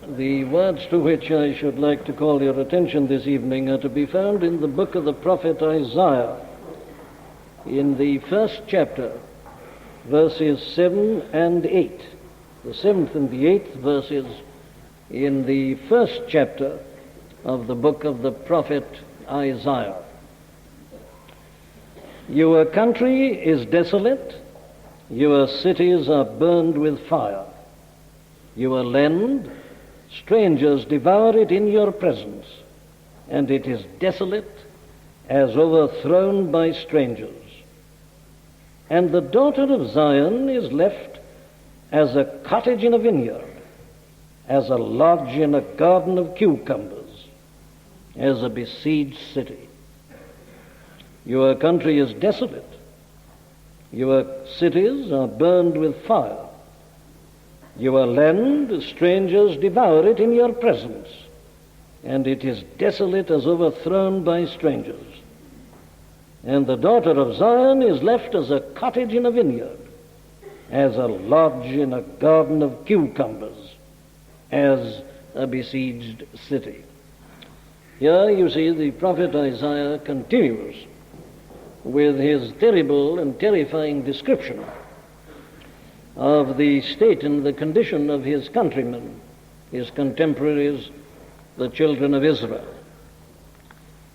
The words to which I should like to call your attention this evening are to be found in the book of the prophet Isaiah, in the first chapter, verses 7 and 8. The 7th and the 8th verses in the first chapter of the book of the prophet Isaiah. Your country is desolate, your cities are burned with fire. Your land, strangers devour it in your presence, and it is desolate as overthrown by strangers. And the daughter of Zion is left as a cottage in a vineyard, as a lodge in a garden of cucumbers, as a besieged city. Your country is desolate. Your cities are burned with fire. Your land, strangers devour it in your presence, and it is desolate as overthrown by strangers. And the daughter of Zion is left as a cottage in a vineyard, as a lodge in a garden of cucumbers, as a besieged city. Here you see the prophet Isaiah continues with his terrible and terrifying description of the state and the condition of his countrymen, his contemporaries, the children of Israel.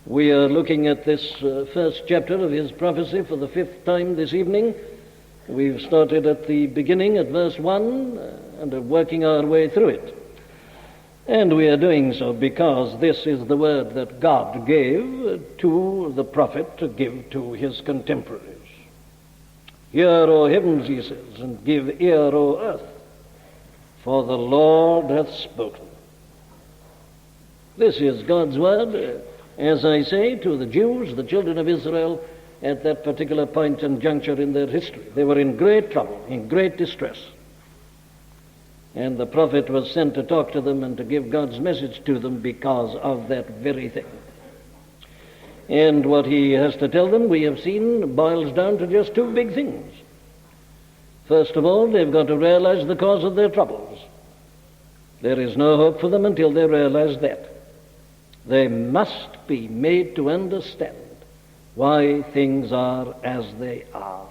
We are looking at this first chapter of his prophecy for the 5th time this evening. We've started at the beginning at verse 1 and are working our way through it. And we are doing so because this is the word that God gave to the prophet to give to his contemporaries. Hear, O heavens, he says, and give ear, O earth, for the Lord hath spoken. This is God's word, as I say, to the Jews, the children of Israel, at that particular point and juncture in their history. They were in great trouble, in great distress. And the prophet was sent to talk to them and to give God's message to them because of that very thing. And what he has to tell them, we have seen, boils down to just two big things. First of all, they've got to realize the cause of their troubles. There is no hope for them until they realize that. They must be made to understand why things are as they are.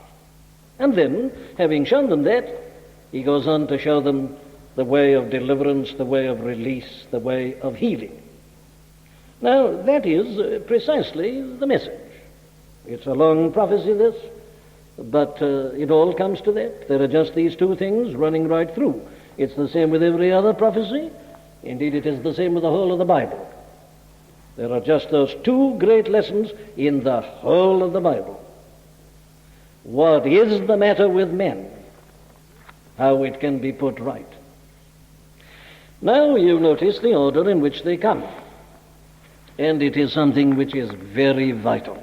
And then, having shown them that, he goes on to show them the way of deliverance, the way of release, the way of healing. Now, that is precisely the message. It's a long prophecy, this, but it all comes to that. There are just these two things running right through. It's the same with every other prophecy. Indeed, it is the same with the whole of the Bible. There are just those two great lessons in the whole of the Bible. What is the matter with men? How it can be put right. Now you notice the order in which they come. And it is something which is very vital.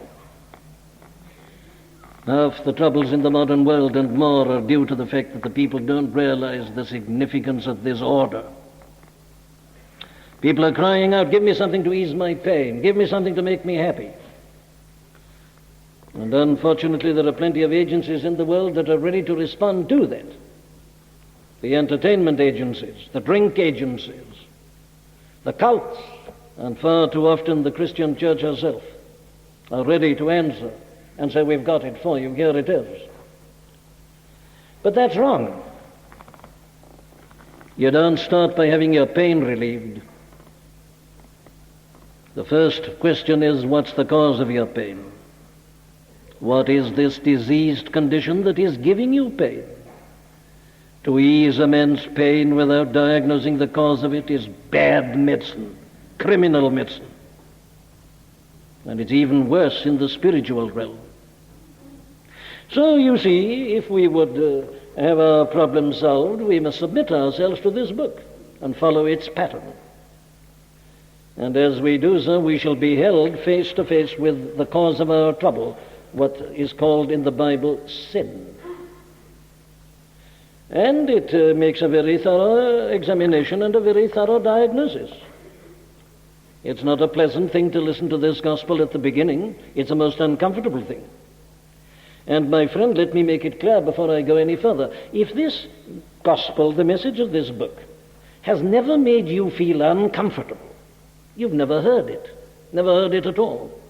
Half the troubles in the modern world and more are due to the fact that the people don't realize the significance of this order. People are crying out, give me something to ease my pain, give me something to make me happy. And unfortunately there are plenty of agencies in the world that are ready to respond to that. The entertainment agencies, the drink agencies, the cults, and far too often the Christian church herself are ready to answer and say, we've got it for you, here it is. But that's wrong. You don't start by having your pain relieved. The first question is, what's the cause of your pain? What is this diseased condition that is giving you pain? To ease a man's pain without diagnosing the cause of it is bad medicine, criminal medicine. And it's even worse in the spiritual realm. So you see, if we would have our problem solved, we must submit ourselves to this book and follow its pattern. And as we do so, we shall be held face to face with the cause of our trouble, what is called in the Bible sin. And it makes a very thorough examination and a very thorough diagnosis. It's not a pleasant thing to listen to this gospel at the beginning. It's a most uncomfortable thing. And my friend, let me make it clear before I go any further. If this gospel, the message of this book, has never made you feel uncomfortable. You've never heard it at all.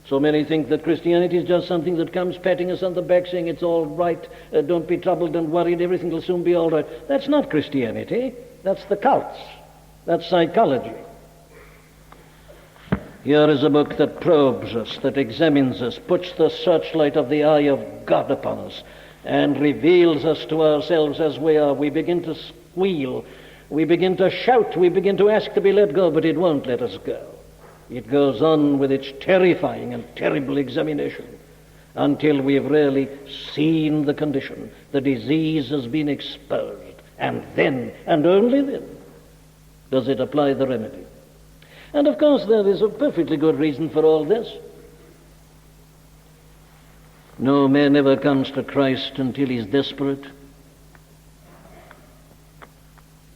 So many think that Christianity is just something that comes patting us on the back saying it's all right, don't be troubled and worried, everything will soon be all right. That's not Christianity, that's the cults, that's psychology. Here is a book that probes us, that examines us, puts the searchlight of the eye of God upon us, and reveals us to ourselves as we are. We begin to squeal, we begin to shout, we begin to ask to be let go, but it won't let us go. It goes on with its terrifying and terrible examination until we've really seen the condition. The disease has been exposed, and then, and only then, does it apply the remedy. And of course there is a perfectly good reason for all this. No man ever comes to Christ until he's desperate.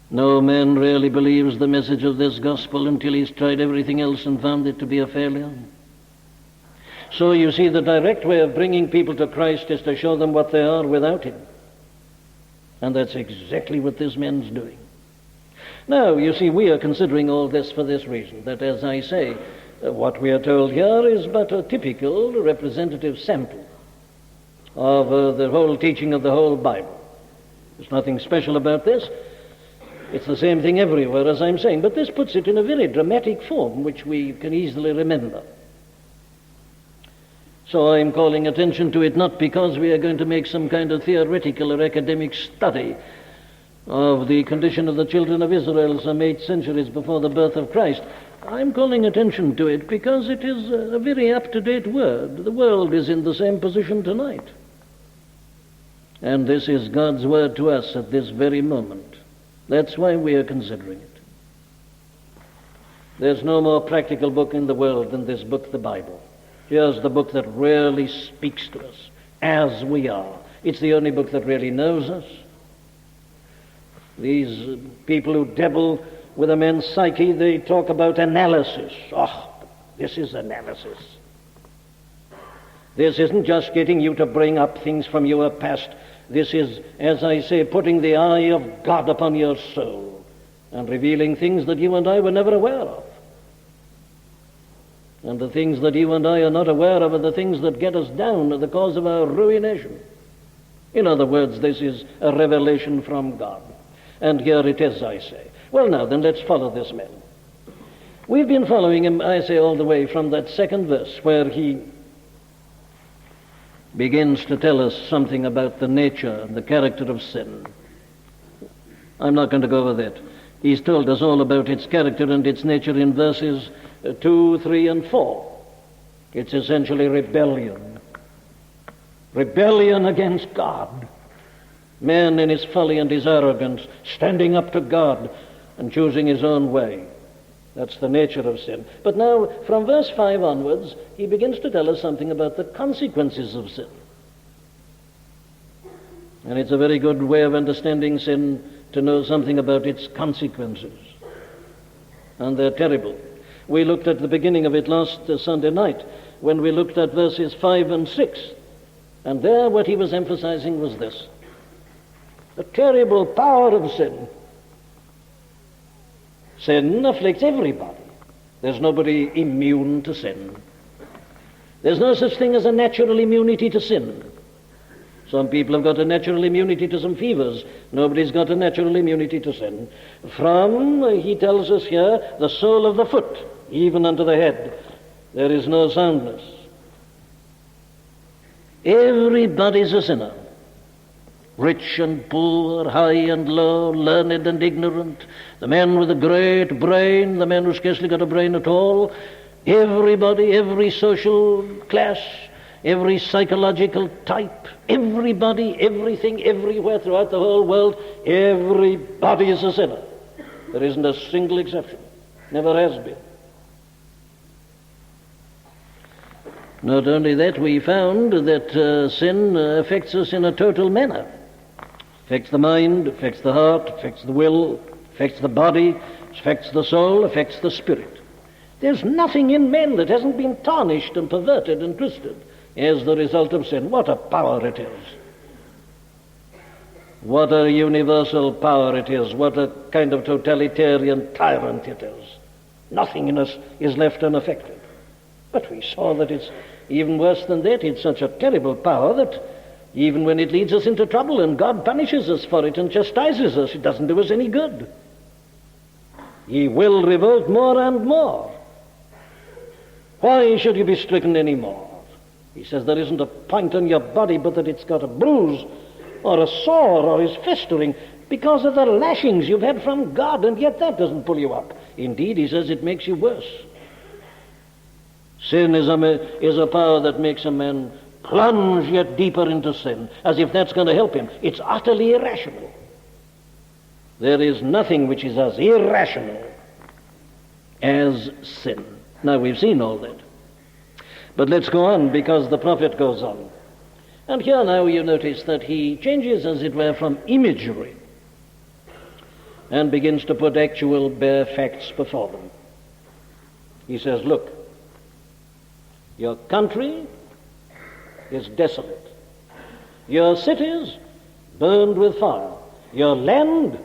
No man really believes the message of this gospel until he's tried everything else and found it to be a failure. So you see, the direct way of bringing people to Christ is to show them what they are without him. And that's exactly what this man's doing. Now, you see, we are considering all this for this reason, that, as I say, what we are told here is but a typical representative sample of the whole teaching of the whole Bible. There's nothing special about this. It's the same thing everywhere, as I'm saying, but this puts it in a very dramatic form, which we can easily remember. So I'm calling attention to it not because we are going to make some kind of theoretical or academic study of the condition of the children of Israel some 8 centuries before the birth of Christ. I'm calling attention to it because it is a very up-to-date word. The world is in the same position tonight. And this is God's word to us at this very moment. That's why we are considering it. There's no more practical book in the world than this book, the Bible. Here's the book that really speaks to us as we are. It's the only book that really knows us. These people who dabble with a man's psyche, they talk about analysis. Oh, this is analysis. This isn't just getting you to bring up things from your past. This is, as I say, putting the eye of God upon your soul and revealing things that you and I were never aware of. And the things that you and I are not aware of are the things that get us down, are the cause of our ruination. In other words, this is a revelation from God. And here it is, I say. Well, now, then let's follow this man. We've been following him, I say, all the way from that second verse where he begins to tell us something about the nature and the character of sin. I'm not going to go over that. He's told us all about its character and its nature in verses 2, 3, and 4. It's essentially rebellion. Rebellion against God. Man in his folly and his arrogance, standing up to God and choosing his own way. That's the nature of sin. But now, from verse 5 onwards, he begins to tell us something about the consequences of sin. And it's a very good way of understanding sin to know something about its consequences. And they're terrible. We looked at the beginning of it last Sunday night when we looked at verses 5 and 6. And there what he was emphasizing was this: the terrible power of sin. Sin afflicts everybody. There's nobody immune to sin. There's no such thing as a natural immunity to sin. Some people have got a natural immunity to some fevers. Nobody's got a natural immunity to sin. From, he tells us here, the sole of the foot, even unto the head, there is no soundness. Everybody's a sinner. Rich and poor, high and low, learned and ignorant, the man with a great brain, the man who scarcely got a brain at all, everybody, every social class, every psychological type, everybody, everything, everywhere throughout the whole world, everybody is a sinner. There isn't a single exception. Never has been. Not only that, we found that sin affects us in a total manner. Affects the mind, affects the heart, affects the will, affects the body, affects the soul, affects the spirit. There's nothing in men that hasn't been tarnished and perverted and twisted as the result of sin. What a power it is. What a universal power it is. What a kind of totalitarian tyrant it is. Nothing in us is left unaffected. But we saw that it's even worse than that. It's such a terrible power that even when it leads us into trouble and God punishes us for it and chastises us, it doesn't do us any good. He will revolt more and more. Why should you be stricken any more? He says there isn't a point on your body but that it's got a bruise or a sore or is festering because of the lashings you've had from God, and yet that doesn't pull you up. Indeed, he says it makes you worse. Sin is a power that makes a man plunge yet deeper into sin, as if that's going to help him. It's utterly irrational. There is nothing which is as irrational as sin. Now, we've seen all that. But let's go on, because the prophet goes on. And here now you notice that he changes, as it were, from imagery and begins to put actual bare facts before them. He says, look, your country is desolate. Your cities burned with fire. Your land,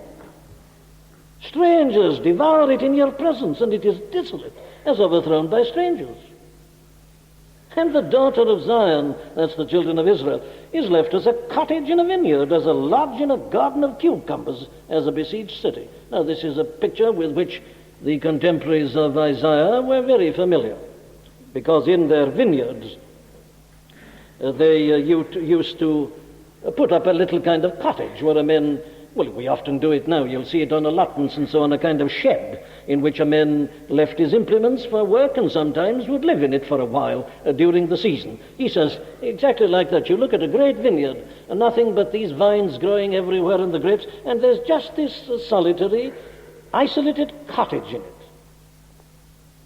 strangers devour it in your presence, and it is desolate, as overthrown by strangers. And the daughter of Zion, that's the children of Israel, is left as a cottage in a vineyard, as a lodge in a garden of cucumbers, as a besieged city. Now, this is a picture with which the contemporaries of Isaiah were very familiar, because in their vineyards they used to put up a little kind of cottage where a man, well, we often do it now, you'll see it on allotments and so on, a kind of shed in which a man left his implements for work and sometimes would live in it for a while during the season. He says, exactly like that. You look at a great vineyard, and nothing but these vines growing everywhere and the grapes, and there's just this solitary, isolated cottage in it.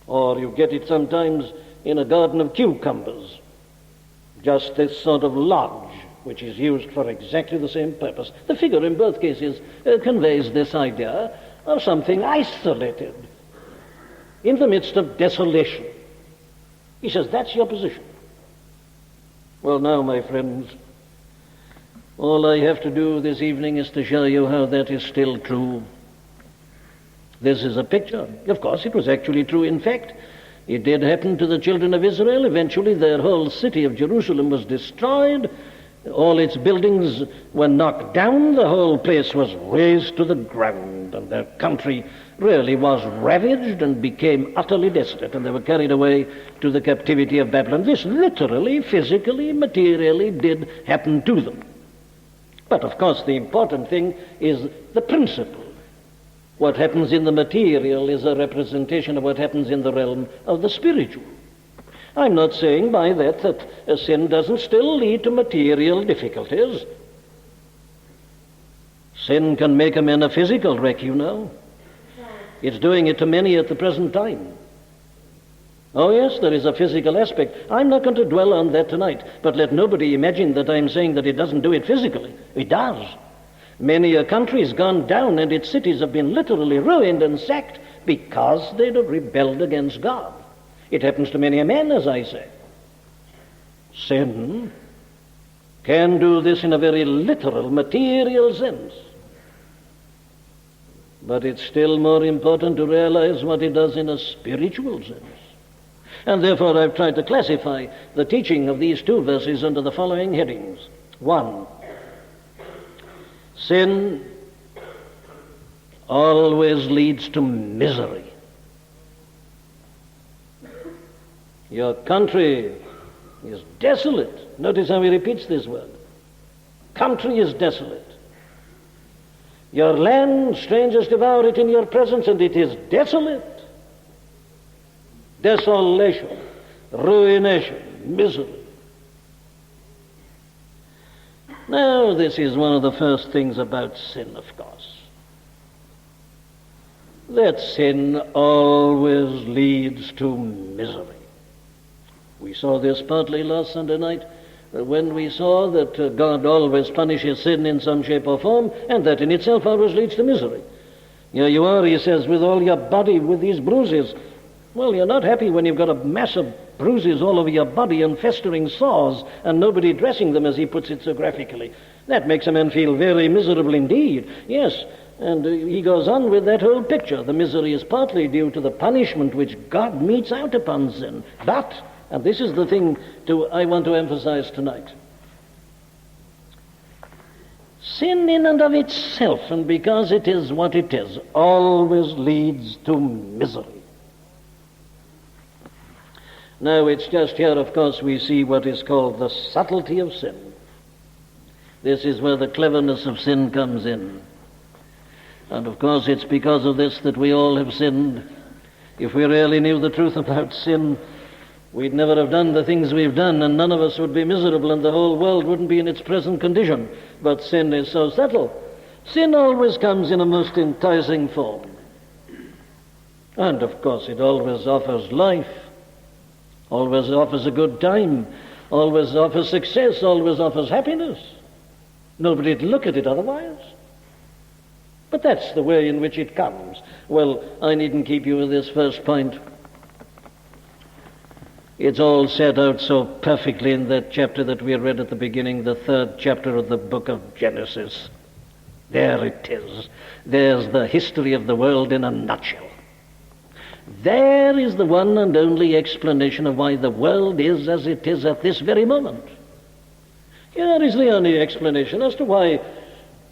Or you get it sometimes in a garden of cucumbers, just this sort of lodge, which is used for exactly the same purpose. The figure in both cases conveys this idea of something isolated in the midst of desolation. He says, that's your position. Well, now, my friends, all I have to do this evening is to show you how that is still true. This is a picture. Of course, it was actually true. In fact, it did happen to the children of Israel. Eventually, their whole city of Jerusalem was destroyed. All its buildings were knocked down. The whole place was razed to the ground, and their country really was ravaged and became utterly desolate, and they were carried away to the captivity of Babylon. This literally, physically, materially did happen to them. But, of course, the important thing is the principle. What happens in the material is a representation of what happens in the realm of the spiritual. I'm not saying by that that sin doesn't still lead to material difficulties. Sin can make a man a physical wreck, you know. It's doing it to many at the present time. Oh yes, there is a physical aspect. I'm not going to dwell on that tonight, but let nobody imagine that I'm saying that it doesn't do it physically. It does. Many a country's gone down, and its cities have been literally ruined and sacked because they'd have rebelled against God. It happens to many a man, as I say. Sin can do this in a very literal, material sense. But it's still more important to realize what it does in a spiritual sense. And therefore I've tried to classify the teaching of these two verses under the following headings. 1, sin always leads to misery. Your country is desolate. Notice how he repeats this word. Country is desolate. Your land, strangers devour it in your presence, and it is desolate. Desolation, ruination, misery. Now, this is one of the first things about sin, of course. That sin always leads to misery. We saw this partly last Sunday night when we saw that God always punishes sin in some shape or form, and that in itself always leads to misery. Here you are, he says, with all your body, with these bruises. Well, you're not happy when you've got a mass of bruises all over your body and festering sores and nobody dressing them, as he puts it so graphically. That makes a man feel very miserable indeed. Yes, and he goes on with that whole picture. The misery is partly due to the punishment which God metes out upon sin. But, and this is the thing I want to emphasize tonight, sin in and of itself, and because it is what it is, always leads to misery. Now, it's just here, of course, we see what is called the subtlety of sin. This is where the cleverness of sin comes in. And, of course, it's because of this that we all have sinned. If we really knew the truth about sin, we'd never have done the things we've done, and none of us would be miserable, and the whole world wouldn't be in its present condition. But sin is so subtle. Sin always comes in a most enticing form. And, of course, it always offers life, always offers a good time, always offers success, always offers happiness. Nobody'd look at it otherwise. But that's the way in which it comes. Well, I needn't keep you with this first point. It's all set out so perfectly in that chapter that we read at the beginning, the 3rd chapter of the book of Genesis. There it is. There's the history of the world in a nutshell. There is the one and only explanation of why the world is as it is at this very moment. Here is the only explanation as to why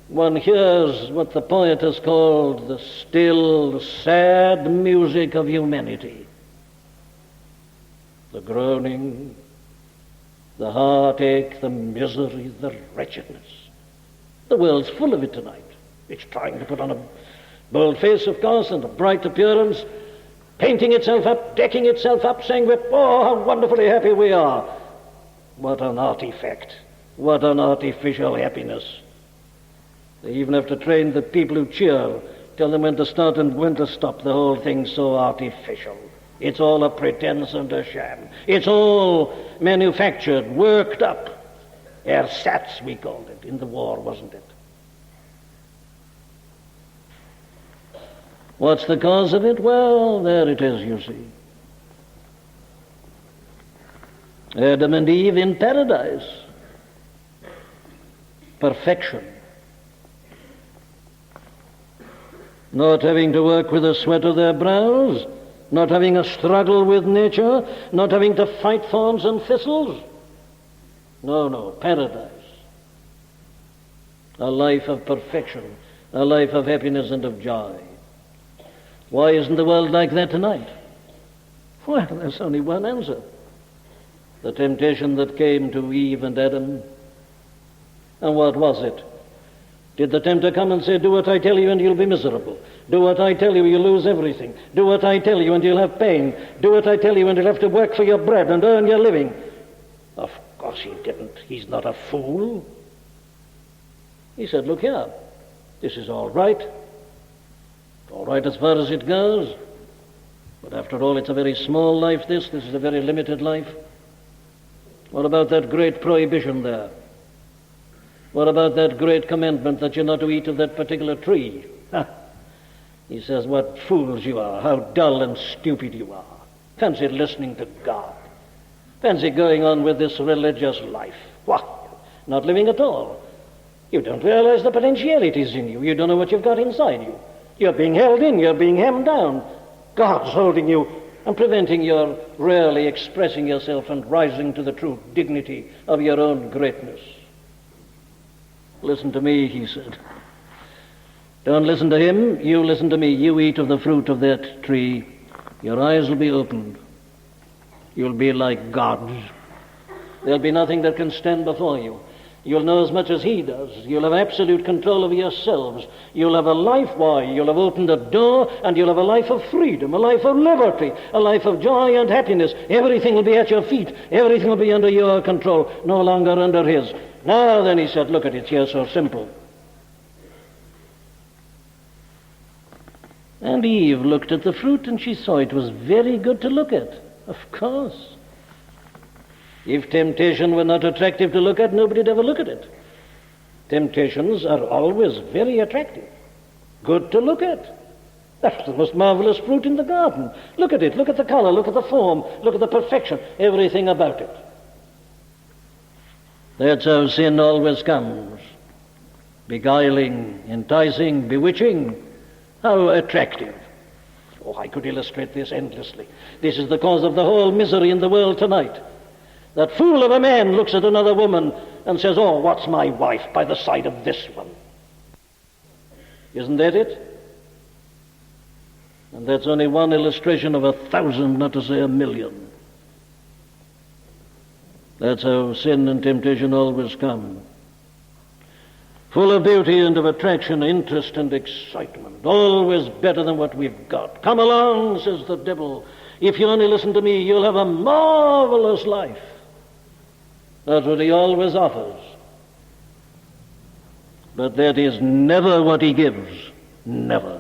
one hears what the poet has called the still, sad music of humanity. The groaning, the heartache, the misery, the wretchedness. The world's full of it tonight. It's trying to put on a bold face, of course, and a bright appearance, painting itself up, decking itself up, saying that, oh, how wonderfully happy we are. What an artifact. What an artificial happiness. They even have to train the people who cheer, tell them when to start and when to stop. The whole thing's so artificial. It's all a pretense and a sham. It's all manufactured, worked up. Ersatz, we called it, in the war, wasn't it? What's the cause of it? Well, there it is, you see. Adam and Eve in paradise. Perfection. Not having to work with the sweat of their brows, not having a struggle with nature, not having to fight thorns and thistles. No, paradise. A life of perfection, a life of happiness and of joy. Why isn't the world like that tonight? Well, there's only one answer. The temptation that came to Eve and Adam. And what was it? Did the tempter come and say, do what I tell you and you'll be miserable? Do what I tell you, you'll lose everything. Do what I tell you and you'll have pain. Do what I tell you and you'll have to work for your bread and earn your living. Of course he didn't. He's not a fool. He said, look here, this is all right. All right as far as it goes. But after all, it's a very small life, this. This is a very limited life. What about that great prohibition there? What about that great commandment that you're not to eat of that particular tree? He says, what fools you are, how dull and stupid you are. Fancy listening to God. Fancy going on with this religious life. What? Not living at all. You don't realize the potentialities in you. You don't know what you've got inside you. You're being held in, you're being hemmed down. God's holding you and preventing your really expressing yourself and rising to the true dignity of your own greatness. Listen to me, he said. Don't listen to him, you listen to me. You eat of the fruit of that tree, your eyes will be opened. You'll be like gods. There'll be nothing that can stand before you. You'll know as much as he does. You'll have absolute control over yourselves. You'll have a life, why? You'll have opened a door, and you'll have a life of freedom, a life of liberty, a life of joy and happiness. Everything will be at your feet. Everything will be under your control, no longer under his. Now then, he said, look at it, it's here so simple. And Eve looked at the fruit, and she saw it was very good to look at. Of course. If temptation were not attractive to look at, nobody'd ever look at it. Temptations are always very attractive, good to look at. That's the most marvelous fruit in the garden. Look at it, look at the color, look at the form, look at the perfection, everything about it. That's how sin always comes. beguiling, enticing, bewitching. How attractive. Oh, I could illustrate this endlessly. This is the cause of the whole misery in the world tonight. That fool of a man looks at another woman and says, oh, what's my wife by the side of this one? Isn't that it? And that's only one illustration of 1,000, not to say 1,000,000. That's how sin and temptation always come. Full of beauty and of attraction, interest and excitement. Always better than what we've got. Come along, says the devil. If you only listen to me, you'll have a marvelous life. That's what he always offers. But that is never what he gives. Never.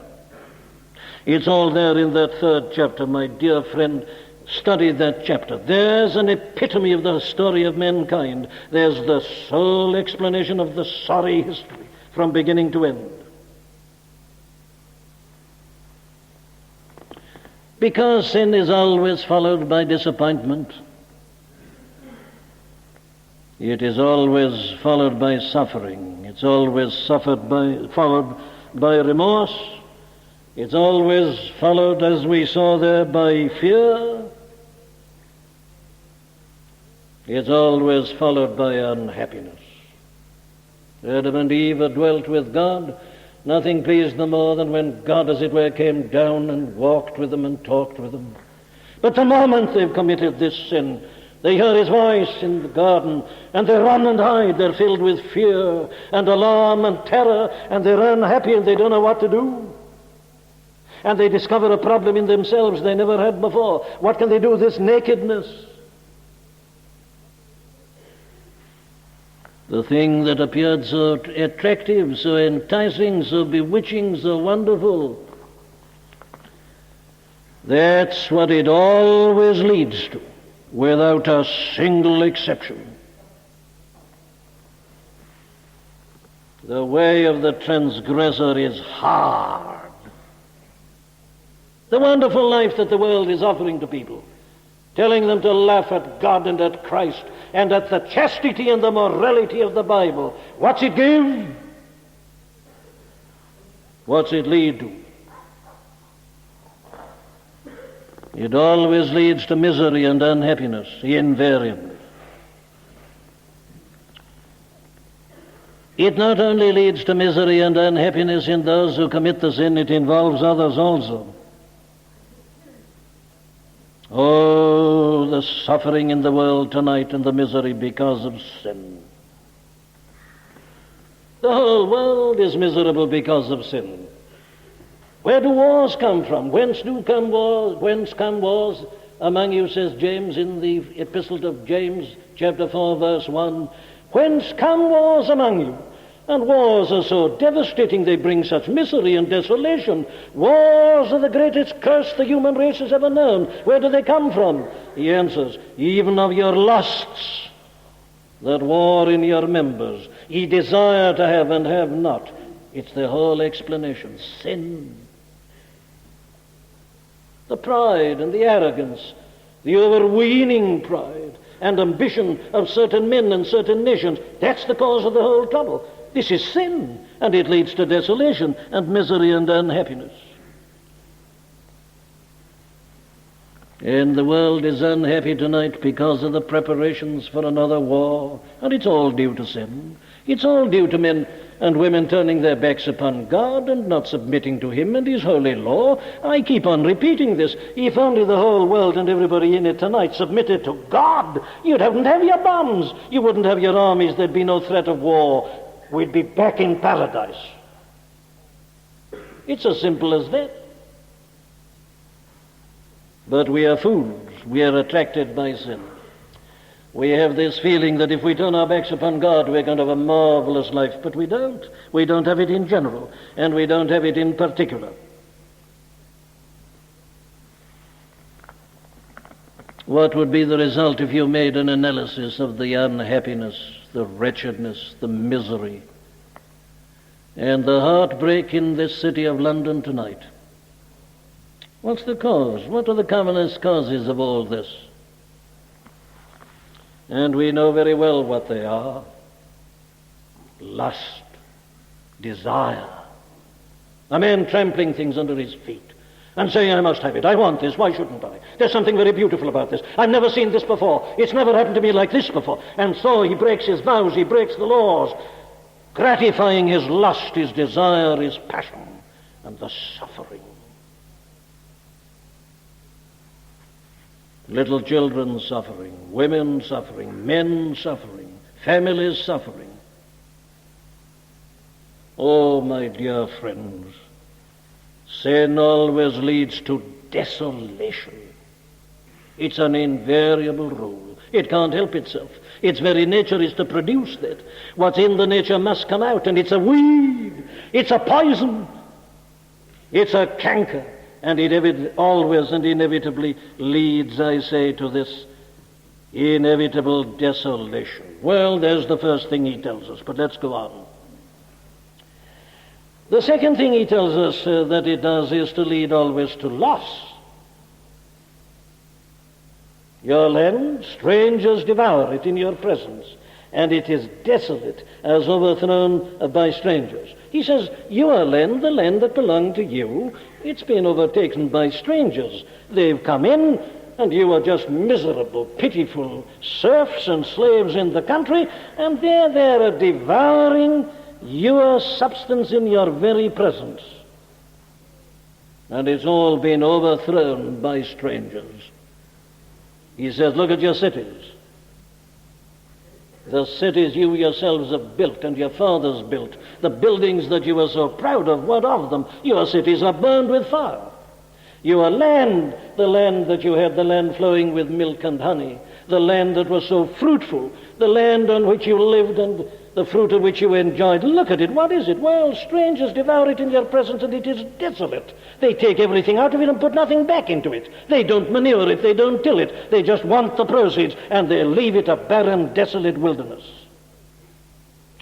It's all there in that 3rd chapter, my dear friend. Study that chapter. There's an epitome of the story of mankind. There's the sole explanation of the sorry history from beginning to end. Because sin is always followed by disappointment. It is always followed by suffering. It's always followed by remorse. It's always followed, as we saw there, by fear. It's always followed by unhappiness. Adam and Eve had dwelt with God. Nothing pleased them more than when God, as it were, came down and walked with them and talked with them. But the moment they've committed this sin, they hear his voice in the garden, and they run and hide. They're filled with fear and alarm and terror, and they're unhappy and they don't know what to do. And they discover a problem in themselves they never had before. What can they do with this nakedness? The thing that appeared so attractive, so enticing, so bewitching, so wonderful, that's what it always leads to, without a single exception. The way of the transgressor is hard. The wonderful life that the world is offering to people, telling them to laugh at God and at Christ and at the chastity and the morality of the Bible. What's it give? What's it lead to? It always leads to misery and unhappiness, invariably. It not only leads to misery and unhappiness in those who commit the sin, it involves others also. Oh, the suffering in the world tonight and the misery because of sin. The whole world is miserable because of sin. Where do wars come from? Whence come wars among you, says James in the epistle of James, chapter 4, verse 1. Whence come wars among you? And wars are so devastating, they bring such misery and desolation. Wars are the greatest curse the human race has ever known. Where do they come from? He answers, even of your lusts that war in your members. Ye desire to have and have not. It's the whole explanation. Sin. The pride and the arrogance, the overweening pride and ambition of certain men and certain nations, that's the cause of the whole trouble. This is sin, and it leads to desolation and misery and unhappiness. And the world is unhappy tonight because of the preparations for another war, and it's all due to sin. It's all due to men and women turning their backs upon God and not submitting to Him and His holy law. I keep on repeating this. If only the whole world and everybody in it tonight submitted to God, you wouldn't have your bombs, you wouldn't have your armies, there'd be no threat of war. We'd be back in paradise. It's as simple as that. But we are fools. We are attracted by sin. We have this feeling that if we turn our backs upon God, we're going to have a marvelous life. But we don't. We don't have it in general, and we don't have it in particular. What would be the result if you made an analysis of the unhappiness, the wretchedness, the misery, and the heartbreak in this city of London tonight? What's the cause? What are the commonest causes of all this? And we know very well what they are. Lust, desire. A man trampling things under his feet and saying, I must have it, I want this, why shouldn't I? There's something very beautiful about this. I've never seen this before. It's never happened to me like this before. And so he breaks his vows, he breaks the laws, gratifying his lust, his desire, his passion, and the suffering. Little children suffering, women suffering, men suffering, families suffering. Oh, my dear friends, sin always leads to desolation. It's an invariable rule. It can't help itself. Its very nature is to produce that. What's in the nature must come out, and it's a weed, it's a poison, it's a canker, and it always and inevitably leads, I say, to this inevitable desolation. Well, there's the first thing he tells us, but let's go on. The second thing he tells us that it does is to lead always to loss. Your land, strangers devour it in your presence, and it is desolate as overthrown by strangers. He says, your land, the land that belonged to you, it's been overtaken by strangers. They've come in, and you are just miserable, pitiful serfs and slaves in the country, and they're there devouring your substance in your very presence. And it's all been overthrown by strangers. He says, look at your cities. The cities you yourselves have built and your fathers built, the buildings that you were so proud of, what of them? Your cities are burned with fire. Your land, the land that you had, the land flowing with milk and honey, the land that was so fruitful, the land on which you lived and the fruit of which you enjoyed. Look at it. What is it? Well, strangers devour it in your presence, and it is desolate. They take everything out of it and put nothing back into it. They don't manure it. They don't till it. They just want the proceeds, and they leave it a barren, desolate wilderness,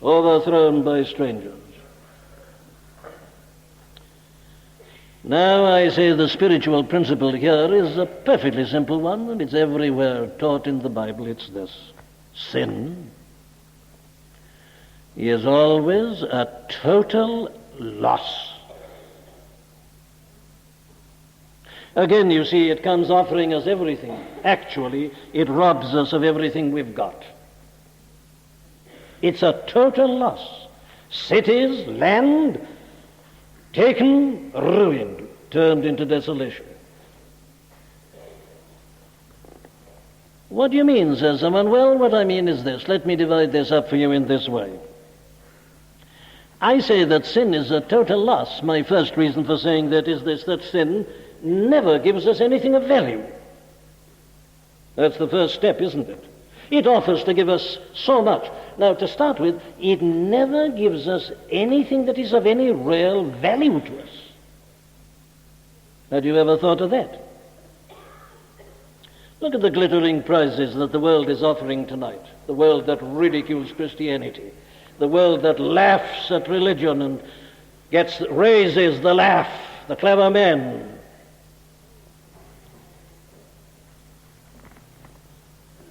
overthrown by strangers. Now, I say the spiritual principle here is a perfectly simple one, and it's everywhere taught in the Bible. It's this: sin is always a total loss. Again, you see, it comes offering us everything. Actually, it robs us of everything we've got. It's a total loss. Cities, land, taken, ruined, turned into desolation. What do you mean, says someone? Well, what I mean is this. Let me divide this up for you in this way. I say that sin is a total loss. My first reason for saying that is this, that sin never gives us anything of value. That's the first step, isn't it? It offers to give us so much. Now, to start with, it never gives us anything that is of any real value to us. Had you ever thought of that? Look at the glittering prizes that the world is offering tonight. The world that ridicules Christianity. The world that laughs at religion and raises the laugh, the clever men.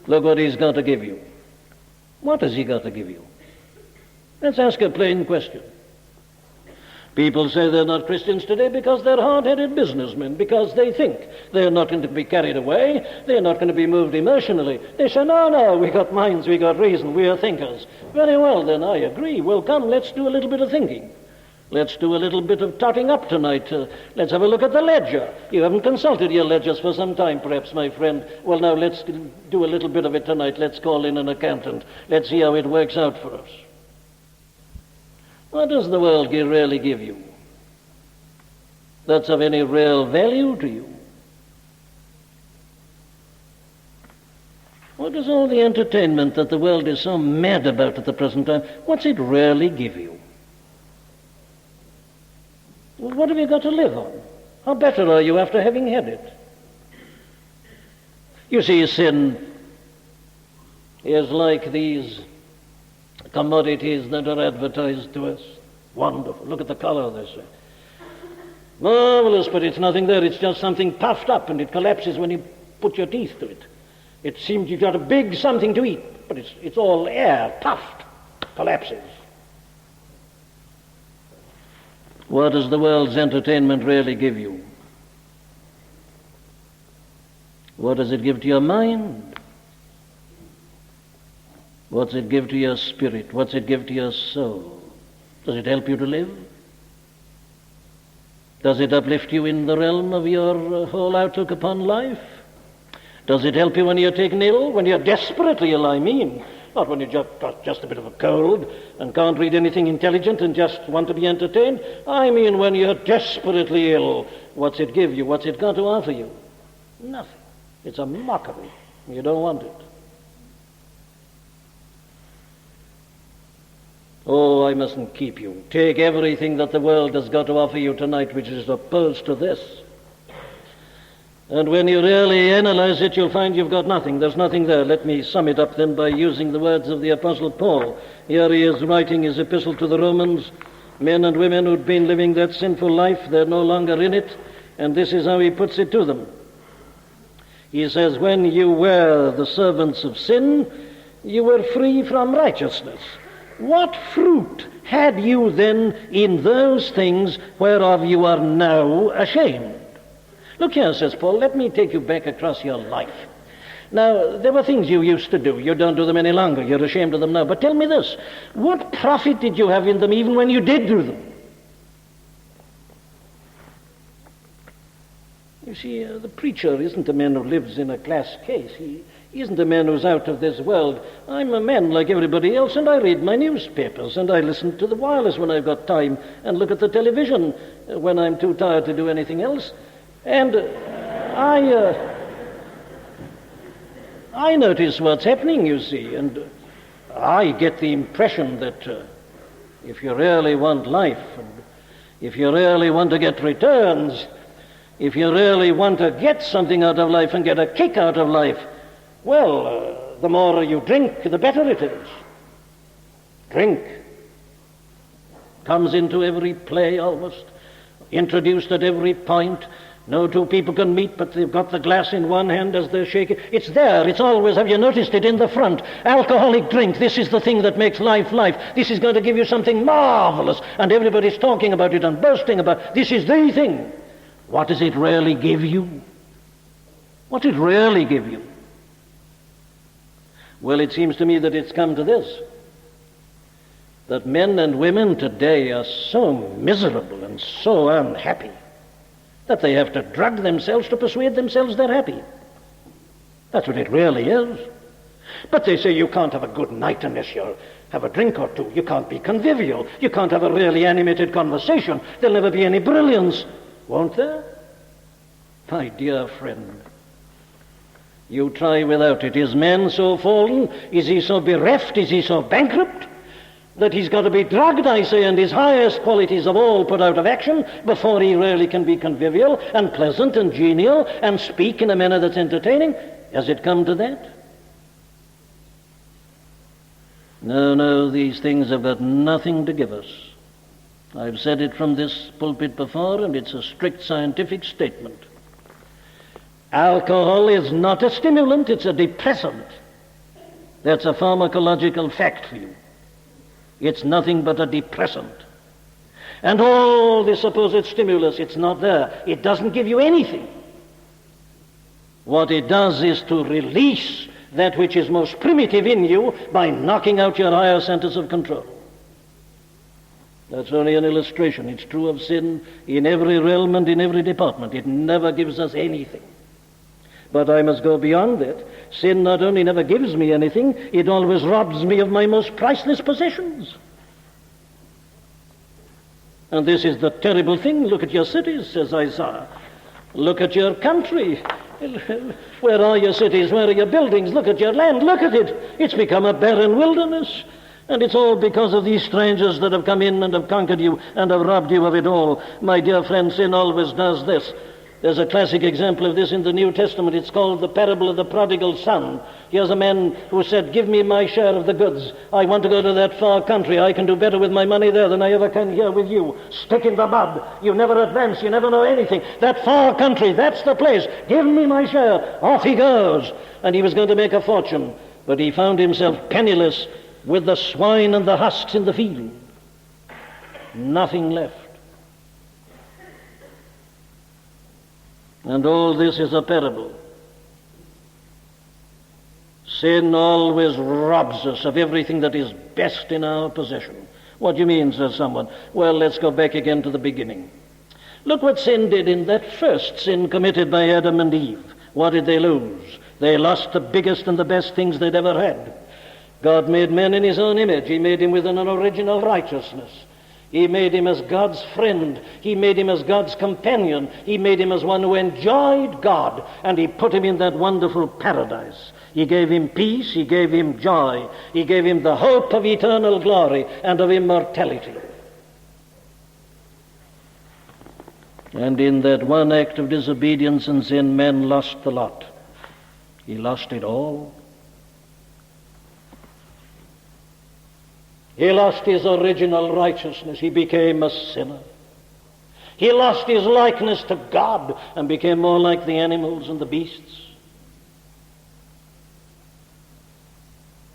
Look what he's got to give you. What has he got to give you? Let's ask a plain question. People say they're not Christians today because they're hard-headed businessmen, because they think they're not going to be carried away, they're not going to be moved emotionally. They say, no, we got minds, we got reason, we are thinkers. Very well, then, I agree. Well, come, let's do a little bit of thinking. Let's do a little bit of totting up tonight. Let's have a look at the ledger. You haven't consulted your ledgers for some time, perhaps, my friend. Well, now, let's do a little bit of it tonight. Let's call in an accountant. Let's see how it works out for us. What does the world really give you that's of any real value to you? What is all the entertainment that the world is so mad about at the present time? What's it really give you? Well, what have you got to live on? How better are you after having had it? You see, sin is like these commodities that are advertised to us. Wonderful. Look at the color, they say. Marvelous, but it's nothing there. It's just something puffed up, and it collapses when you put your teeth to it. It seems you've got a big something to eat, but it's all air, puffed, collapses. What does the world's entertainment really give you? What does it give to your mind? What's it give to your spirit? What's it give to your soul? Does it help you to live? Does it uplift you in the realm of your whole outlook upon life? Does it help you when you're taken ill, when you're desperately ill, I mean? Not when you've got just a bit of a cold and can't read anything intelligent and just want to be entertained. I mean when you're desperately ill. What's it give you? What's it got to offer you? Nothing. It's a mockery. You don't want it. Oh, I mustn't keep you. Take everything that the world has got to offer you tonight, which is opposed to this. And when you really analyze it, you'll find you've got nothing. There's nothing there. Let me sum it up then by using the words of the Apostle Paul. Here he is writing his epistle to the Romans, men and women who'd been living that sinful life. They're no longer in it. And this is how he puts it to them. He says, when you were the servants of sin, you were free from righteousness. What fruit had you then in those things whereof you are now ashamed? Look here, says Paul, let me take you back across your life. Now, there were things you used to do. You don't do them any longer. You're ashamed of them now. But tell me this, what profit did you have in them even when you did do them? You see, the preacher isn't a man who lives in a class case. He isn't a man who's out of this world. I'm a man like everybody else, and I read my newspapers, and I listen to the wireless when I've got time, and look at the television when I'm too tired to do anything else. And I notice what's happening, you see, and I get the impression that if you really want life, and if you really want to get returns, if you really want to get something out of life and get a kick out of life, well, the more you drink, the better it is. Drink comes into every play almost, introduced at every point. No two people can meet, but they've got the glass in one hand as they're shaking. It's there. It's always, have you noticed it, in the front? Alcoholic drink. This is the thing that makes life life. This is going to give you something marvelous, and everybody's talking about it and boasting about it. This is the thing. What does it really give you? What does it really give you? Well, it seems to me that it's come to this, that men and women today are so miserable and so unhappy that they have to drug themselves to persuade themselves they're happy. That's what it really is. But they say you can't have a good night unless you have a drink or two. You can't be convivial. You can't have a really animated conversation. There'll never be any brilliance, won't there? My dear friend, you try without it. Is man so fallen? Is he so bereft? Is he so bankrupt that he's got to be drugged, I say, and his highest qualities of all put out of action before he really can be convivial and pleasant and genial and speak in a manner that's entertaining? Has it come to that? No, these things have got nothing to give us. I've said it from this pulpit before, and it's a strict scientific statement. Alcohol is not a stimulant, it's a depressant. That's a pharmacological fact for you. It's nothing but a depressant. And all the supposed stimulus, it's not there. It doesn't give you anything. What it does is to release that which is most primitive in you by knocking out your higher centers of control. That's only an illustration. It's true of sin in every realm and in every department. It never gives us anything. But I must go beyond that. Sin not only never gives me anything, it always robs me of my most priceless possessions. And this is the terrible thing. Look at your cities, says Isaiah. Look at your country. Where are your cities? Where are your buildings? Look at your land. Look at it. It's become a barren wilderness. And it's all because of these strangers that have come in and have conquered you and have robbed you of it all. My dear friend, sin always does this. There's a classic example of this in the New Testament. It's called the parable of the prodigal son. Here's a man who said, give me my share of the goods. I want to go to that far country. I can do better with my money there than I ever can here with you. Stick in the mud. You never advance. You never know anything. That far country, that's the place. Give me my share. Off he goes. And he was going to make a fortune. But he found himself penniless with the swine and the husks in the field. Nothing left. And all this is a parable. Sin always robs us of everything that is best in our possession. What do you mean, says someone? Well, let's go back again to the beginning. Look what sin did in that first sin committed by Adam and Eve. What did they lose? They lost the biggest and the best things they'd ever had. God made man in his own image. He made him with an original righteousness. He made him as God's friend. He made him as God's companion. He made him as one who enjoyed God. And he put him in that wonderful paradise. He gave him peace. He gave him joy. He gave him the hope of eternal glory and of immortality. And in that one act of disobedience and sin, man lost the lot. He lost it all. He lost his original righteousness. He became a sinner. He lost his likeness to God and became more like the animals and the beasts.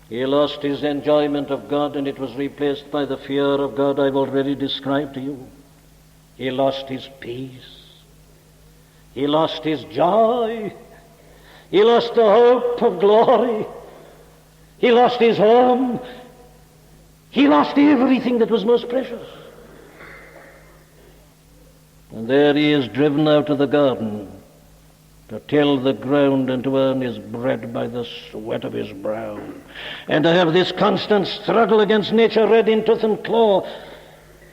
He lost his enjoyment of God, and it was replaced by the fear of God I've already described to you. He lost his peace. He lost his joy. He lost the hope of glory. He lost his home. He lost everything that was most precious. And there he is, driven out of the garden to till the ground and to earn his bread by the sweat of his brow, and to have this constant struggle against nature, red in tooth and claw,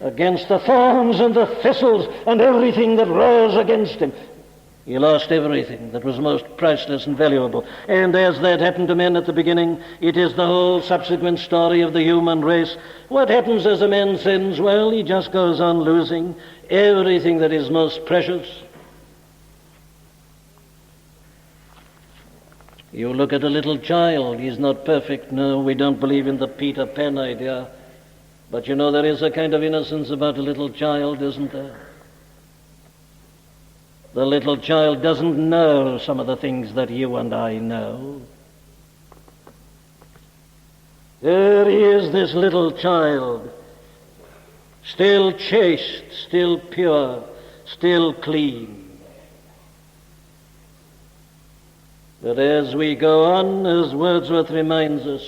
against the thorns and the thistles and everything that rose against him. He lost everything that was most priceless and valuable. And as that happened to men at the beginning, it is the whole subsequent story of the human race. What happens as a man sins? Well, he just goes on losing everything that is most precious. You look at a little child. He's not perfect. No, we don't believe in the Peter Pan idea. But you know, there is a kind of innocence about a little child, isn't there? The little child doesn't know some of the things that you and I know. There is this little child, still chaste, still pure, still clean. But as we go on, as Wordsworth reminds us,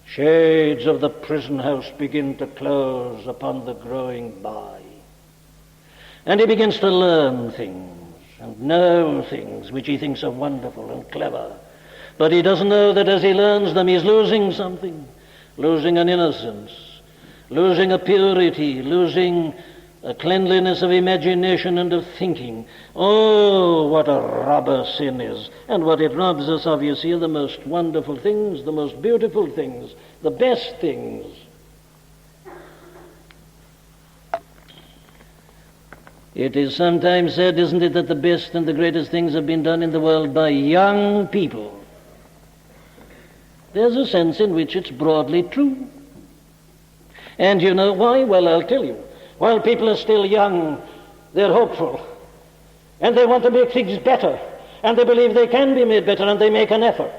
shades of the prison house begin to close upon the growing boy. And he begins to learn things and know things which he thinks are wonderful and clever. But he doesn't know that as he learns them, he's losing something, losing an innocence, losing a purity, losing a cleanliness of imagination and of thinking. Oh, what a robber sin is, and what it robs us of, you see, are the most wonderful things, the most beautiful things, the best things. It is sometimes said, isn't it, that the best and the greatest things have been done in the world by young people. There's a sense in which it's broadly true. And you know why? Well, I'll tell you. While people are still young, they're hopeful. And they want to make things better. And they believe they can be made better, and they make an effort.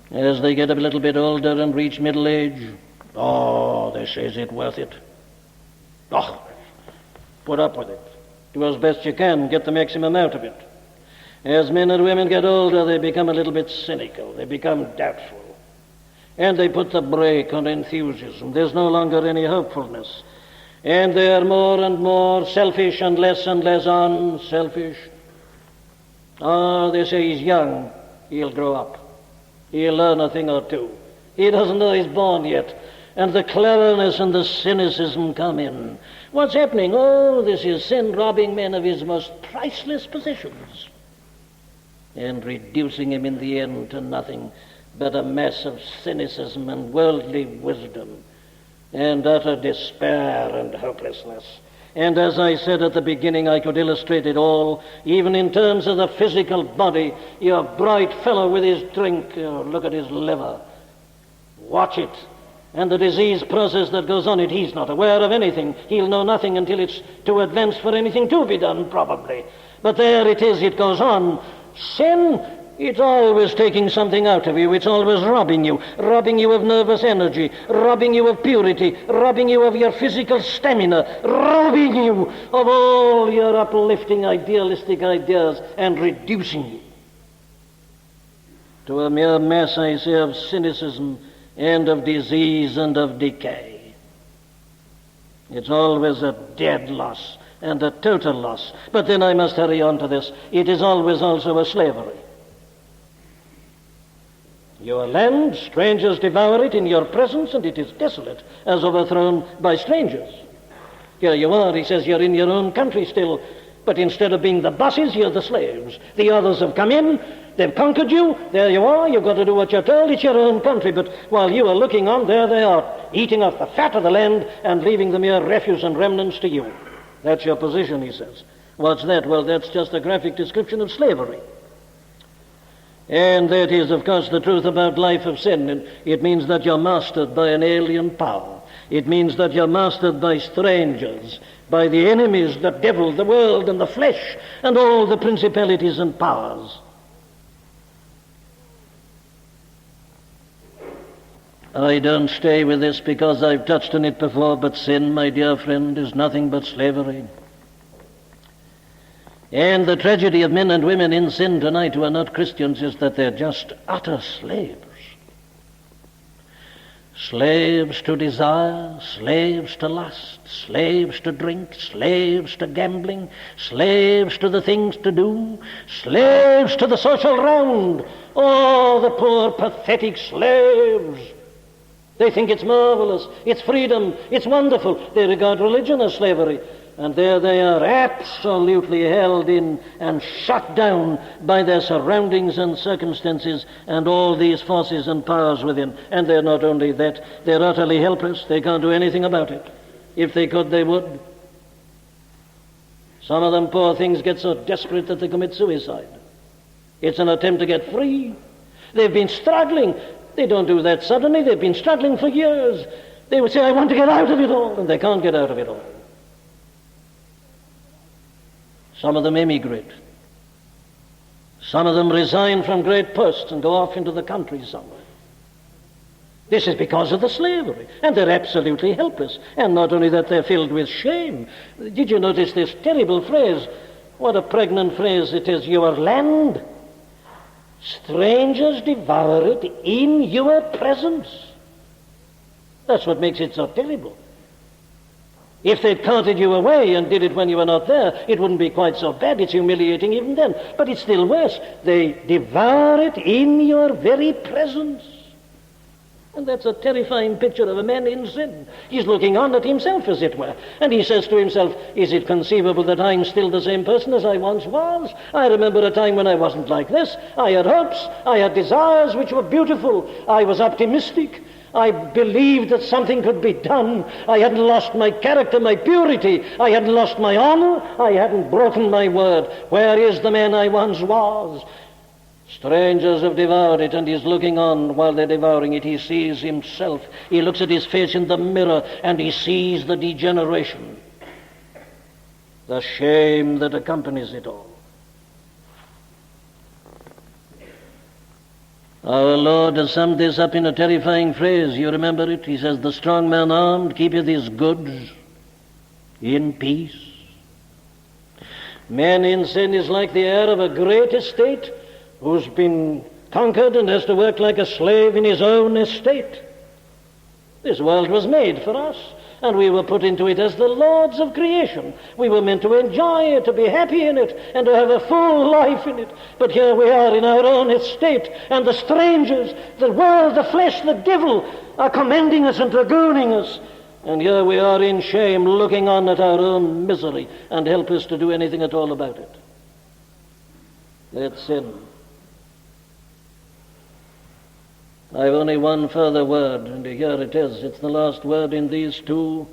As they get a little bit older and reach middle age, oh, they say, is it worth it? Oh, put up with it. Do as best you can, get the maximum out of it. As men and women get older, they become a little bit cynical. They become doubtful. And they put the brake on enthusiasm. There's no longer any hopefulness. And they are more and more selfish and less unselfish. Oh, they say he's young. He'll grow up. He'll learn a thing or two. He doesn't know he's born yet. And the cleverness and the cynicism come in. What's happening? Oh, this is sin robbing men of his most priceless possessions and reducing him in the end to nothing but a mass of cynicism and worldly wisdom and utter despair and hopelessness. And as I said at the beginning, I could illustrate it all, even in terms of the physical body. Your bright fellow with his drink, look at his liver. Watch it. And the disease process that goes on it, he's not aware of anything. He'll know nothing until it's too advanced for anything to be done, probably. But there it is, it goes on. Sin It's always taking something out of you. It's always robbing you of nervous energy, robbing you of purity, robbing you of your physical stamina, robbing you of all your uplifting idealistic ideas and reducing you to a mere mess, I say, of cynicism and of disease and of decay. It's always a dead loss and a total loss. But then I must hurry on to this. It is always also a slavery. Your land, strangers devour it in your presence, and it is desolate, as overthrown by strangers. Here you are, he says, you're in your own country still, but instead of being the bosses, you're the slaves. The others have come in, they've conquered you, there you are, you've got to do what you're told, it's your own country, but while you are looking on, there they are, eating off the fat of the land and leaving the mere refuse and remnants to you. That's your position, he says. What's that? Well, that's just a graphic description of slavery. And that is, of course, the truth about life of sin. And it means that you're mastered by an alien power. It means that you're mastered by strangers, by the enemies, the devil, the world, and the flesh, and all the principalities and powers. I don't stay with this because I've touched on it before, but sin, my dear friend, is nothing but slavery. And the tragedy of men and women in sin tonight who are not Christians is that they're just utter slaves. Slaves to desire, slaves to lust, slaves to drink, slaves to gambling, slaves to the things to do, slaves to the social round. Oh, the poor, pathetic slaves. They think it's marvelous, it's freedom, it's wonderful. They regard religion as slavery. And there they are, absolutely held in and shut down by their surroundings and circumstances and all these forces and powers within. And they're not only that, they're utterly helpless. They can't do anything about it. If they could, they would. Some of them, poor things, get so desperate that they commit suicide. It's an attempt to get free. They've been struggling. They don't do that suddenly. They've been struggling for years. They would say, I want to get out of it all. And they can't get out of it all. Some of them emigrate. Some of them resign from great posts and go off into the country somewhere. This is because of the slavery. And they're absolutely helpless. And not only that, they're filled with shame. Did you notice this terrible phrase? What a pregnant phrase it is. Your land, strangers devour it in your presence. That's what makes it so terrible. If they'd carted you away and did it when you were not there, it wouldn't be quite so bad. It's humiliating even then. But it's still worse. They devour it in your very presence. And that's a terrifying picture of a man in sin. He's looking on at himself, as it were. And he says to himself, is it conceivable that I'm still the same person as I once was? I remember a time when I wasn't like this. I had hopes. I had desires which were beautiful. I was optimistic. I believed that something could be done. I hadn't lost my character, my purity. I hadn't lost my honor. I hadn't broken my word. Where is the man I once was? Strangers have devoured it, and he's looking on while they're devouring it. He sees himself. He looks at his face in the mirror, and he sees the degeneration, the shame that accompanies it all. Our Lord has summed this up in a terrifying phrase. You remember it? He says, the strong man armed keepeth his goods in peace. Man in sin is like the heir of a great estate who's been conquered and has to work like a slave in his own estate. This world was made for us, and we were put into it as the lords of creation. We were meant to enjoy it, to be happy in it, and to have a full life in it. But here we are in our own estate, and the strangers, the world, the flesh, the devil are commending us and dragooning us. And here we are in shame, looking on at our own misery and helpless to do anything at all about it. That's sin. I've only one further word, and here it is. It's the last word in these two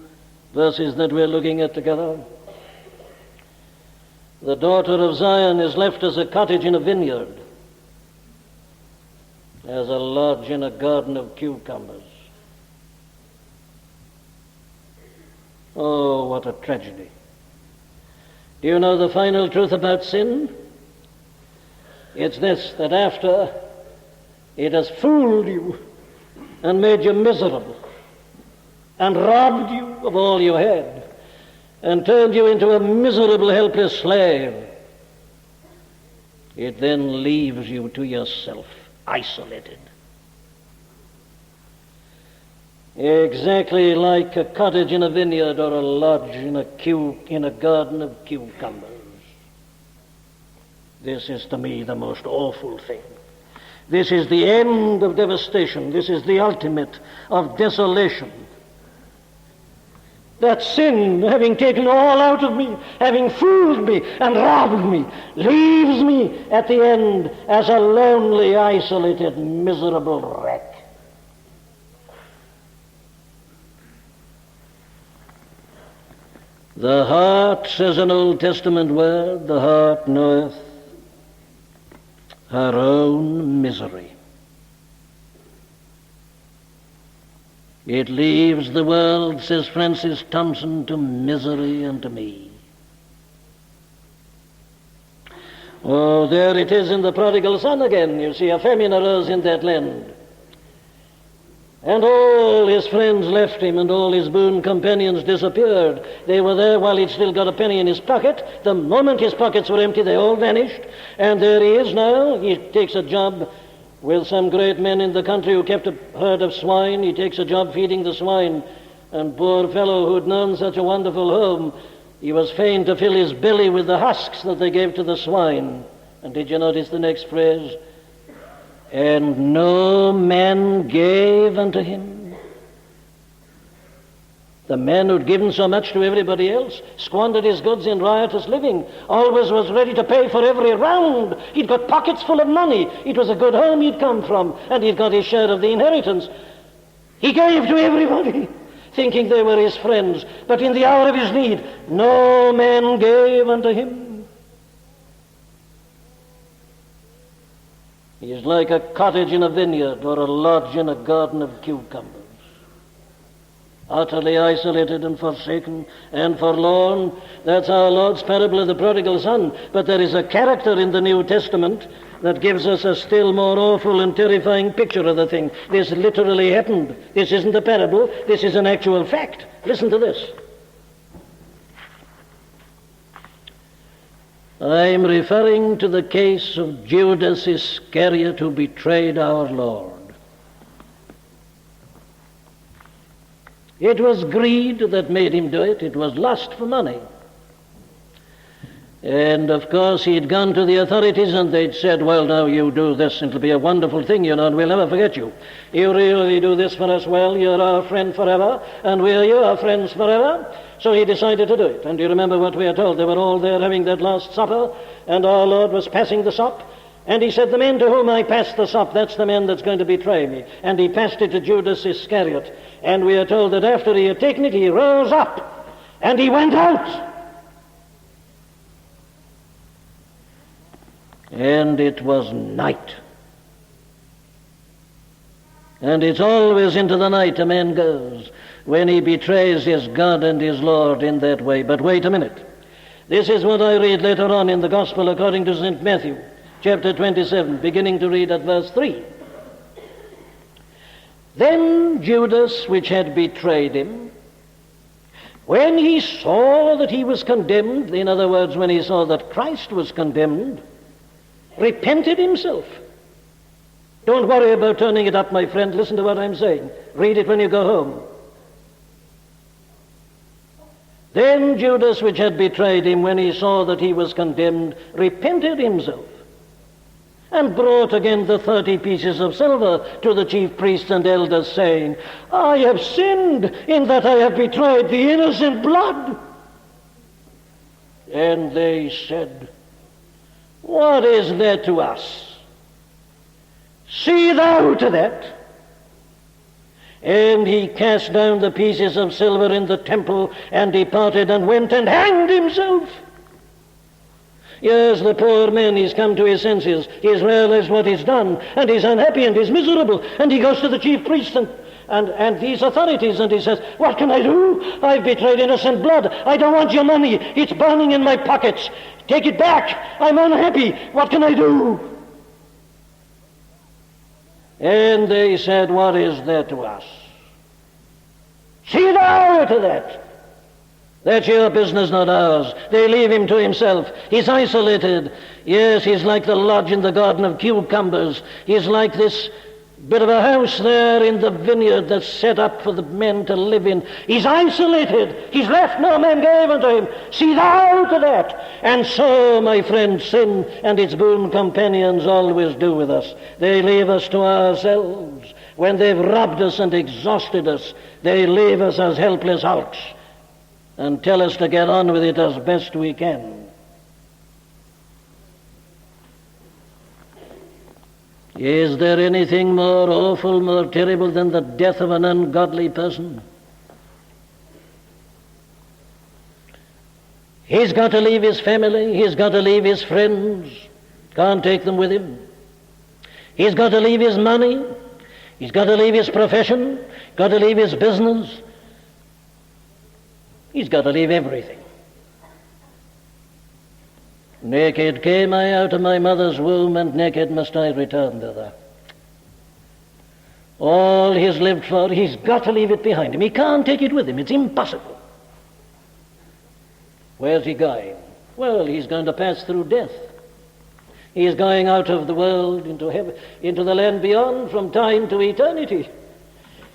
verses that we're looking at together. The daughter of Zion is left as a cottage in a vineyard, as a lodge in a garden of cucumbers. Oh, what a tragedy. Do you know the final truth about sin? It's this, that after it has fooled you and made you miserable and robbed you of all you had and turned you into a miserable, helpless slave, it then leaves you to yourself, isolated. Exactly like a cottage in a vineyard or a lodge in a garden of cucumbers. This is to me the most awful thing. This is the end of devastation. This is the ultimate of desolation. That sin, having taken all out of me, having fooled me and robbed me, leaves me at the end as a lonely, isolated, miserable wreck. The heart, says an Old Testament word, the heart knoweth her own misery. It leaves the world, says Francis Thompson, to misery and to me. Oh, there it is in the prodigal son again. You see, a famine arose in that land. And all his friends left him, and all his boon companions disappeared. They were there while he'd still got a penny in his pocket. The moment his pockets were empty, they all vanished. And there he is now. He takes a job with some great men in the country who kept a herd of swine. He takes a job feeding the swine. And poor fellow who'd known such a wonderful home, he was fain to fill his belly with the husks that they gave to the swine. And did you notice the next phrase? And no man gave unto him. The man who'd given so much to everybody else squandered his goods in riotous living, always was ready to pay for every round. He'd got pockets full of money. It was a good home he'd come from, and he'd got his share of the inheritance. He gave to everybody, thinking they were his friends, but in the hour of his need, no man gave unto him. He is like a cottage in a vineyard or a lodge in a garden of cucumbers, utterly isolated and forsaken and forlorn. That's our Lord's parable of the prodigal son. But there is a character in the New Testament that gives us a still more awful and terrifying picture of the thing. This literally happened. This isn't a parable. This is an actual fact. Listen to this. I'm referring to the case of Judas Iscariot, who betrayed our Lord. It was greed that made him do it. It was lust for money. And of course he'd gone to the authorities and they'd said, well, now you do this, it'll be a wonderful thing, you know, and we'll never forget you. You really do this for us well, you're our friend forever, and we're your friends forever. So he decided to do it. And do you remember what we are told? They were all there having that last supper, and our Lord was passing the sop. And he said, the man to whom I pass the sop, that's the man that's going to betray me. And he passed it to Judas Iscariot. And we are told that after he had taken it, he rose up, and he went out. And it was night. And it's always into the night a man goes when he betrays his God and his Lord in that way. But wait a minute. This is what I read later on in the Gospel according to St. Matthew, chapter 27, beginning to read at verse 3. Then Judas, which had betrayed him, when he saw that he was condemned, in other words, when he saw that Christ was condemned, repented himself. Don't worry about turning it up, my friend. Listen to what I'm saying. Read it when you go home. Then Judas, which had betrayed him, when he saw that he was condemned, repented himself, and brought again the 30 pieces of silver to the chief priests and elders, saying, I have sinned in that I have betrayed the innocent blood. And they said, what is that to us? See thou to that. And he cast down the pieces of silver in the temple and departed and went and hanged himself. Yes, the poor man, he's come to his senses. He's realized what he's done, and he's unhappy and he's miserable. And he goes to the chief priests and these authorities, and he says, what can I do? I've betrayed innocent blood. I don't want your money. It's burning in my pockets. Take it back. I'm unhappy. What can I do? And they said, what is that to us? See thou to that. That's your business, not ours. They leave him to himself. He's isolated. Yes, he's like the lodge in the garden of cucumbers. He's like this bit of a house there in the vineyard that's set up for the men to live in. He's isolated. He's left, no man gave unto him. See thou to that. And so, my friend, sin and its boon companions always do with us. They leave us to ourselves. When they've robbed us and exhausted us, they leave us as helpless hulks and tell us to get on with it as best we can. Is there anything more awful, more terrible than the death of an ungodly person? He's got to leave his family, he's got to leave his friends, can't take them with him. He's got to leave his money, he's got to leave his profession, got to leave his business. He's got to leave everything. Naked came I out of my mother's womb, and naked must I return thither. All he's lived for, he's got to leave it behind him. He can't take it with him. It's impossible. Where's he going? Well, he's going to pass through death. He's going out of the world into heaven, into the land beyond, from time to eternity.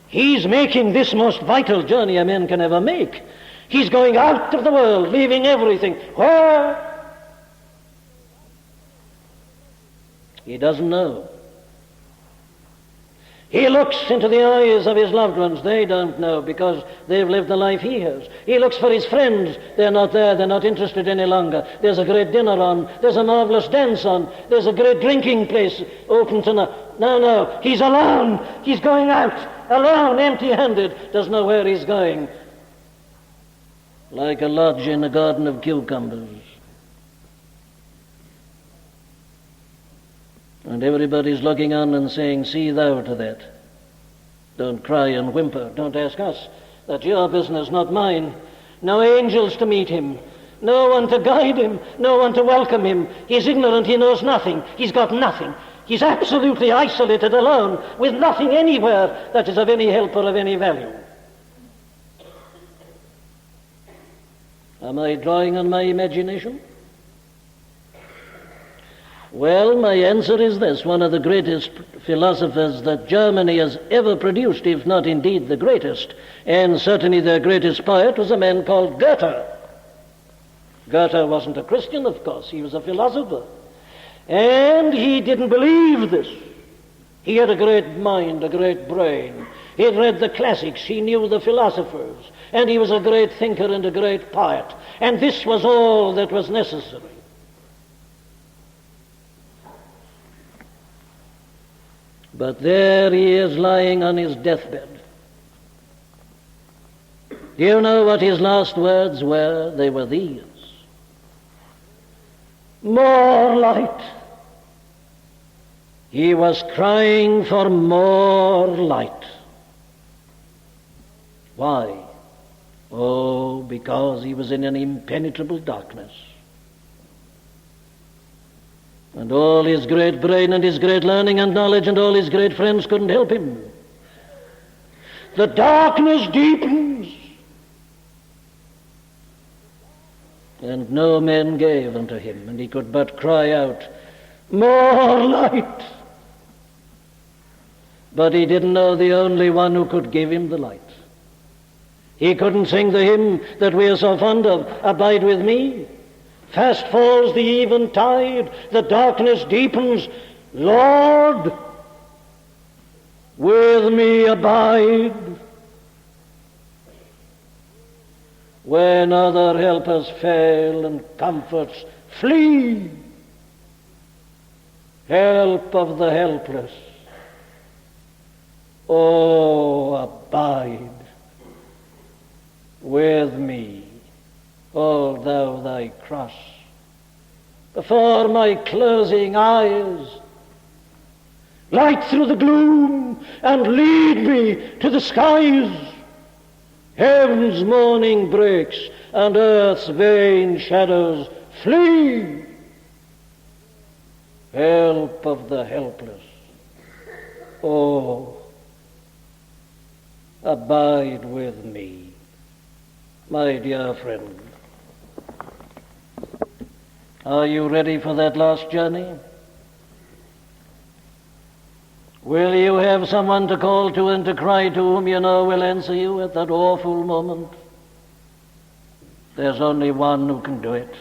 He's making this most vital journey a man can ever make. He's going out of the world, leaving everything. Where? He doesn't know. He looks into the eyes of his loved ones. They don't know because they've lived the life he has. He looks for his friends. They're not there. They're not interested any longer. There's a great dinner on. There's a marvelous dance on. There's a great drinking place open tonight. No. He's alone. He's going out. Alone, empty-handed. Doesn't know where he's going. Like a lodge in a garden of cucumbers. And everybody's looking on and saying, see thou to that. Don't cry and whimper. Don't ask us. That's your business, not mine. No angels to meet him. No one to guide him. No one to welcome him. He's ignorant. He knows nothing. He's got nothing. He's absolutely isolated, alone, with nothing anywhere that is of any help or of any value. Am I drawing on my imagination? Well, my answer is this. One of the greatest philosophers that Germany has ever produced, if not indeed the greatest, and certainly their greatest poet, was a man called Goethe. Goethe wasn't a Christian, of course. He was a philosopher. And he didn't believe this. He had a great mind, a great brain. He had read the classics. He knew the philosophers. And he was a great thinker and a great poet. And this was all that was necessary. But there he is lying on his deathbed. Do you know what his last words were? They were these. More light. He was crying for more light. Why? Oh, because he was in an impenetrable darkness. And all his great brain and his great learning and knowledge and all his great friends couldn't help him. The darkness deepens. And no man gave unto him, and he could but cry out, more light. But he didn't know the only one who could give him the light. He couldn't sing the hymn that we are so fond of, Abide with me. Fast falls the eventide, the darkness deepens. Lord, with me abide. When other helpers fail and comforts flee, help of the helpless, oh, abide with me. Hold thou thy cross before my closing eyes. Light through the gloom and lead me to the skies. Heaven's morning breaks and earth's vain shadows flee. Help of the helpless, Oh, abide with me, my dear friend. Are you ready for that last journey? Will you have someone to call to and to cry to whom you know will answer you at that awful moment? There's only one who can do it.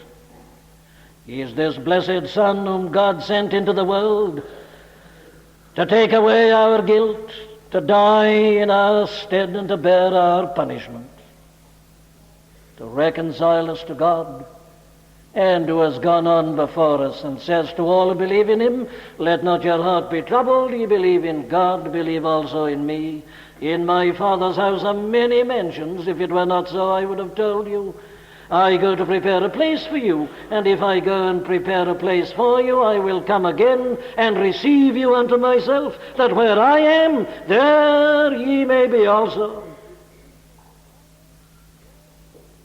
He is this blessed Son whom God sent into the world to take away our guilt, to die in our stead and to bear our punishment, to reconcile us to God, and who has gone on before us and says to all who believe in him, let not your heart be troubled, ye believe in God, believe also in me. In my Father's house are many mansions. If it were not so, I would have told you. I go to prepare a place for you, and if I go and prepare a place for you, I will come again and receive you unto myself, that where I am, there ye may be also.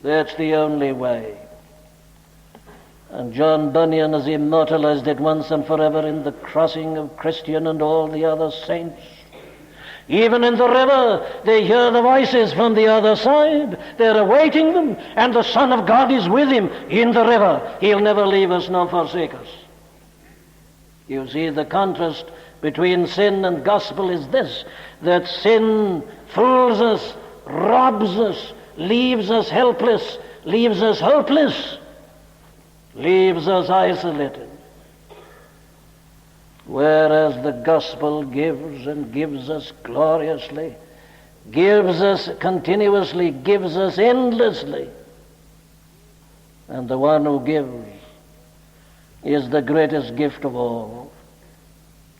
That's the only way. And John Bunyan has immortalized it once and forever in the crossing of Christian and all the other saints. Even in the river, they hear the voices from the other side. They're awaiting them, and the Son of God is with him in the river. He'll never leave us nor forsake us. You see, the contrast between sin and gospel is this, that sin fools us, robs us, leaves us helpless, leaves us hopeless, leaves us isolated. Whereas the gospel gives and gives us gloriously, gives us continuously, gives us endlessly. And the one who gives is the greatest gift of all.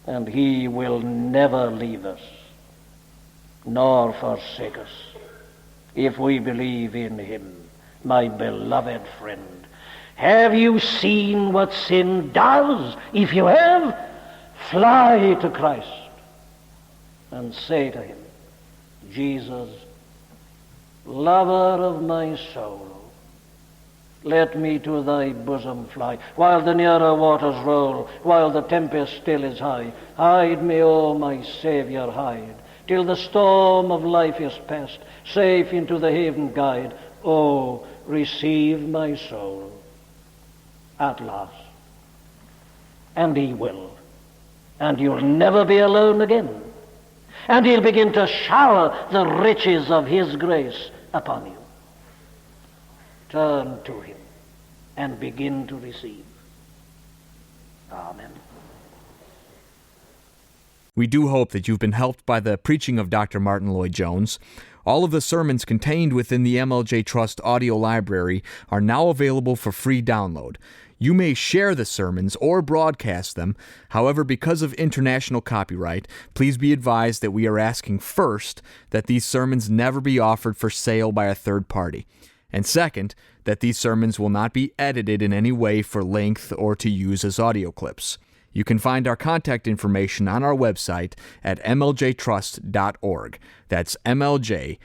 And he will never leave us, nor forsake us, if we believe in him. My beloved friend, have you seen what sin does? If you have, fly to Christ and say to him, Jesus, lover of my soul, let me to thy bosom fly, while the nearer waters roll, while the tempest still is high. Hide me, O my Saviour, hide, till the storm of life is past, safe into the haven guide. Oh, receive my soul at last. And he will. And you'll never be alone again. And he'll begin to shower the riches of his grace upon you. Turn to him and begin to receive. Amen. We do hope that you've been helped by the preaching of Dr. Martyn Lloyd-Jones. All of the sermons contained within the MLJ Trust audio library are now available for free download. You may share the sermons or broadcast them. However, because of international copyright, please be advised that we are asking first that these sermons never be offered for sale by a third party. And second, that these sermons will not be edited in any way for length or to use as audio clips. You can find our contact information on our website at mljtrust.org. That's mljtrust.org.